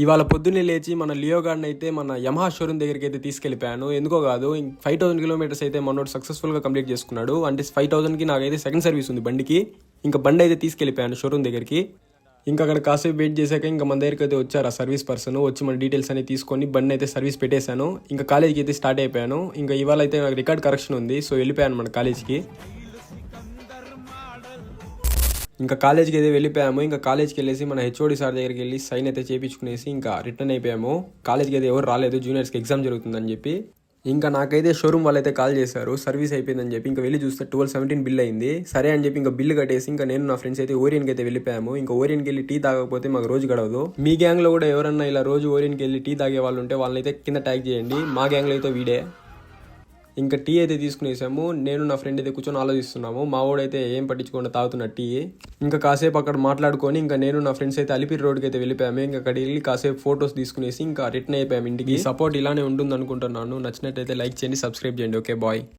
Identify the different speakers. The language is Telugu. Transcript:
Speaker 1: ఇవాళ పొద్దున్నే లేచి మన లియో గార్డ్ని అయితే మన యమహా షోరూమ్ దగ్గరికి అయితే తీసుకెళ్ళిపోయాను. ఎందుకో కాదు 5000 కిలోమీటర్స్ అయితే మనోడు సక్సెస్ఫుల్గా కంప్లీట్ చేసుకున్నాడు. అంటే 5000కి నాకైతే సెకండ్ సర్వీస్ ఉంది బండికి. ఇంకా బండి అయితే తీసుకెళ్ళిపోయాను షోరూమ్ దగ్గరికి. ఇంకా అక్కడ కాసేపు వెయిట్ చేశాక ఇంకా మన దగ్గరికి అయితే వచ్చారు ఆ సర్వీస్ పర్సన్. వచ్చి మన డీటెయిల్స్ అనేది తీసుకొని బండి అయితే సర్వీస్ పెట్టేశాను. ఇంకా కాలేజీకి అయితే స్టార్ట్ అయిపోయాను. ఇంకా ఇవాళ అయితే నాకు రికార్డ్ కరెక్షన్ ఉంది, సో వెళ్ళిపోయాను మన కాలేజీకి. ఇంకా కాలేజ్కి అయితే వెళ్ళిపోయాము. ఇంకా కాలేజ్కి వెళ్ళేసి మన హెచ్ఓడి సార్ దగ్గరికి వెళ్ళి సైన్ అయితే చేయించుకునేసి ఇంకా రిటర్న్ అయిపోయాము. కాలేజ్కి అయితే ఎవరు రాలేదు, జూనియర్స్కి ఎగ్జామ్ జరుగుతుందని చెప్పి. ఇంకా నాకైతే షోరూమ్ వాళ్ళు అయితే కాల్ చేశారు సర్వీస్ అయిపోయిందని చెప్పి. ఇంకా వెళ్ళి చూస్తే 1217 బిల్ అయింది. సరే అని చెప్పి ఇంకా బిల్లు కట్టేసి ఇంకా నేను నా ఫ్రెండ్స్ అయితే ఓరియన్కి అయితే వెళ్ళిపోయాము. ఇంకా ఓరియన్కి వెళ్ళి టీ తాగకపోతే మాకు రోజు గడవదు. మీ గ్యాంగ్లో కూడా ఎవరన్నా ఇలా రోజు ఓరియన్కి వెళ్ళి టీ తాగే వాళ్ళు ఉంటే వాళ్ళని అయితే కింద ట్యాగ్ చేయండి. మా గ్యాంగ్లో అయితే వీడే. ఇంకా టీ అయితే తీసుకునేసాము. నేను నా ఫ్రెండ్ అయితే కూర్చొని ఆలోచిస్తున్నాము. మా వాడైతే ఏం పట్టించుకుండా తాగుతున్న టీ. ఇంకా కాసేపు అక్కడ మాట్లాడుకొని ఇంకా నేను నా ఫ్రెండ్స్ అయితే అలిపిరి రోడ్కి అయితే వెళ్ళిపోయాము. ఇంకా అక్కడికి వెళ్ళి కాసేపు ఫొటోస్ తీసుకునేసి ఇంకా రిటర్న్ అయిపోయాము ఇంటికి. సపోర్ట్ ఇలానే ఉంటుంది అనుకుంటున్నాను. నచ్చినట్టయితే లైక్ చేయండి, సబ్స్క్రైబ్ చేయండి. Okay bye.